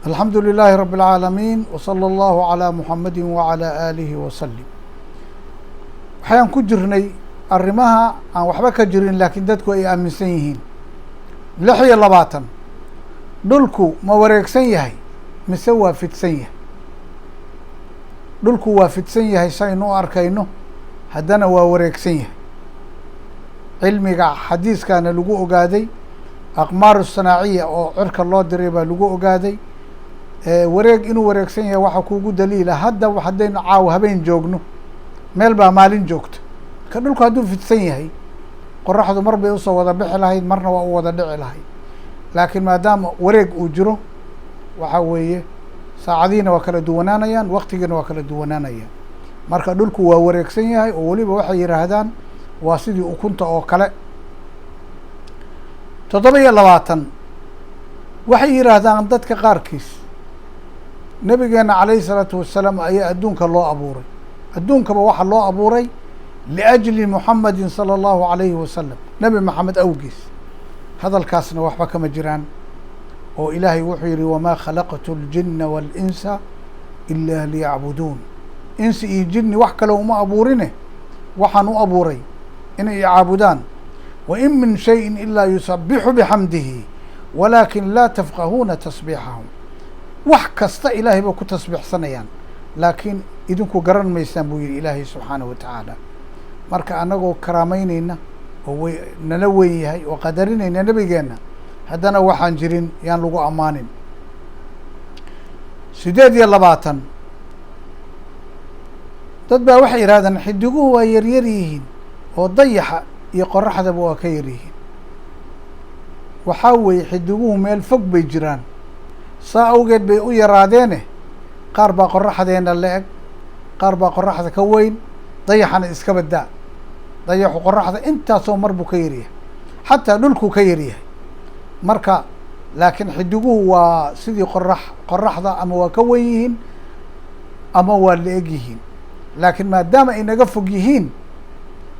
الحمد لله رب العالمين وصلى الله على محمد وعلى آله وسلم. waxaan ku jirnay arrimaha aan waxba ka jirin laakiin dadku ay aaminsan yihiin 26 dhulku ma wareegsan yahay mise waa fidsan yahay. dhulku waa fidsan yahay saynu arkayno haddana waa wareegsan yahay. cilmiga xadiiskana lagu ogaaday aqmaaru sanaaciya oo cirka loo diray baa lagu ogaaday wareeg inuu wareegsan yahay waxa kuugu daliila hadda haddaynu caaw habeen joogno meel baa maalin joogta ka dhulku hadduu fidsan yahay qoraxdu mar bay usoo wada bixi lahayd marna waa u wada dhici lahayd laakiin maadaama wareeg uu jiro waxa weeye saacadiina waa kala duwanaanayaan waqtigiina waa kala duwanaanayaan marka dhulku waa wareegsan yahay oo weliba waxay yidhaahdaan waa sidii ukunta oo kale 27 waxay yidhaahdaan dadka qaarkiis nabigeena calayhi salaatu wasalaam ayaa adduunka loo abuuray adduunkaba waxaa loo abuuray liajli muxamadin sala allahu calayhi wasalam nebi maxamed awgiis hadalkaasna waxba kama jiraan oo ilaahay wuxuu yidhi wamaa khalaqtu ljinna waalinsa ilaa liyacbuduun insi iyo jinni wax kale uma abuurine waxaan u abuuray inay icaabudaan wa in min shayin ilaa yusabixu bixamdihi walaakin laa tafqahuuna tasbiixahum wax kasta ilaahay ba ku tasbiixsanayaan laakiin idinku garan maysaan buu yidhi ilaahay subxaanahu watacaala marka annagoo karaameynayna oo nala weyn yahay oo qadarinayna nebigeenna haddana waxaan jirin yaan lagu ammaanin 28 dad baa waxay yidhahdaan xidiguhu waa yaryar yihiin oo dayaxa iyo qoraxdaba waa ka yar yihiin waxaa weeye xidiguhu meel fog bay jiraan saa awgeed bay u yaraadeene qaar baa qoraxdeena la eg qaar baa qoraxda ka weyn dayaxana iska badaa dayaxu qoraxda intaasoo mar buu ka yaryahay xataa dhulkuu ka yaryahay marka laakiin xidiguhu waa sidii qoraxda ama waa ka weyn yihiin ama waa la eg yihiin laakiin maadaama ay naga fog yihiin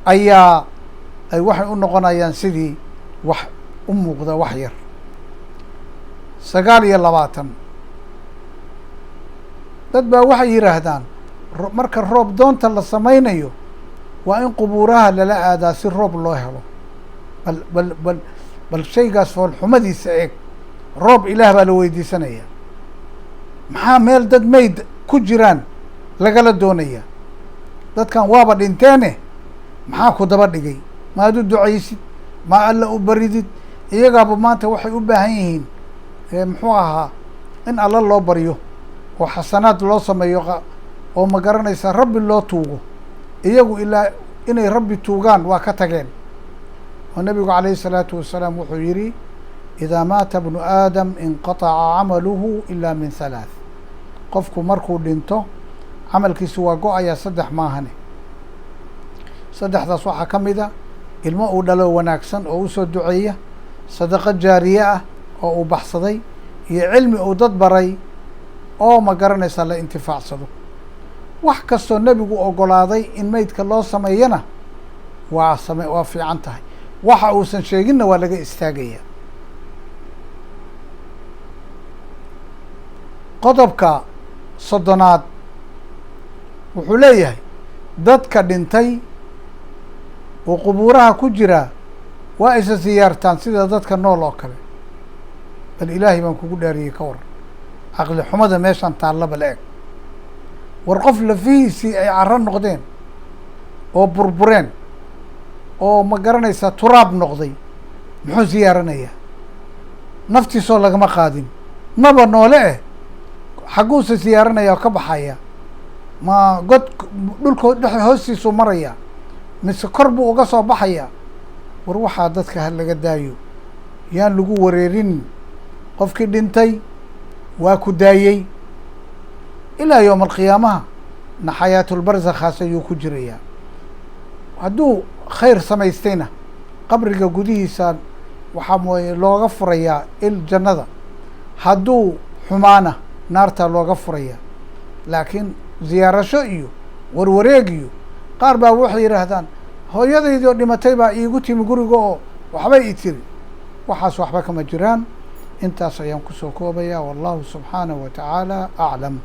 ayaa ay waxay u noqonayaan sidii wax u muuqda wax yar 29 dad baa waxay yidhaahdaan marka roob doonta la samaynayo waa in qubuuraha lala aadaa si roob loo helo bal shaygaas foolxumadiisa eeg roob ilaah baa la weydiisanaya maxaa meel dad mayd ku jiraan lagala doonaya dadkan waaba dhinteene maxaa ku daba dhigay maad u ducaysid ma alla u baridid iyagaaba maanta waxay u baahan yihiin muxuu ahaa in alla loo baryo oo xasanaad loo sameeyo oo ma garanaysa rabbi loo tuugo iyagu ilaa inay rabbi tuugaan waa ka tageen oo nabigu calayhi salaatu wasalaam wuxuu yidhi idaa maata bnu aadam inqataca camaluhu ilaa min 3 qofku markuu dhinto camalkiisu waa go-ayaa 3 maahane 3daas waxaa ka mid a ilmo uu dhalo wanaagsan oo usoo duceeya sadaqo jaariye ah oo uu baxsaday iyo cilmi uu dad baray oo ma garanaysaa la intifaacsado wax kastoo nebigu ogolaaday in meydka loo sameeyana waa fiican tahay waxa uusan sheeginna waa laga istaagaya qodobka 30aad wuxuu leeyahay dadka dhintay oo qubuuraha ku jira waa isa siyaartaan sida dadka nool oo kale bal ilaahay baan kugu dhaariyey ka waran caqli xumada meeshaan taallaba la eg war qof lafihiisii ay caro noqdeen oo burbureen oo ma garanaysaa turaab noqday muxuu siyaaranayaa naftiisoo lagama qaadin maba noole xagguusa siyaaranaya oo ka baxaya ma god dhulko dhex hoostiisuu maraya mise kor buu uga soo baxaya war waxaa dadka ha laga daayo yaan lagu wareerin qofkii dhintay waa ku daayey ilaa yowma alqiyaamaha na xayaatulbarsakhaas ayuu ku jirayaa hadduu khayr samaystayna qabriga gudihiisa waxaa mooye looga furayaa il jannada hadduu xumaana naartaa looga furayaa laakiin ziyaarasho iyo warwareeg iyo qaar baa waxay yidhaahdaan hooyadaydoo dhimatay baa iigu timi guriga oo waxbay i tiri waxaas waxba kama jiraan intaas ayaan kusoo koobaya wallahu subxaanahu wa tacaala aclam.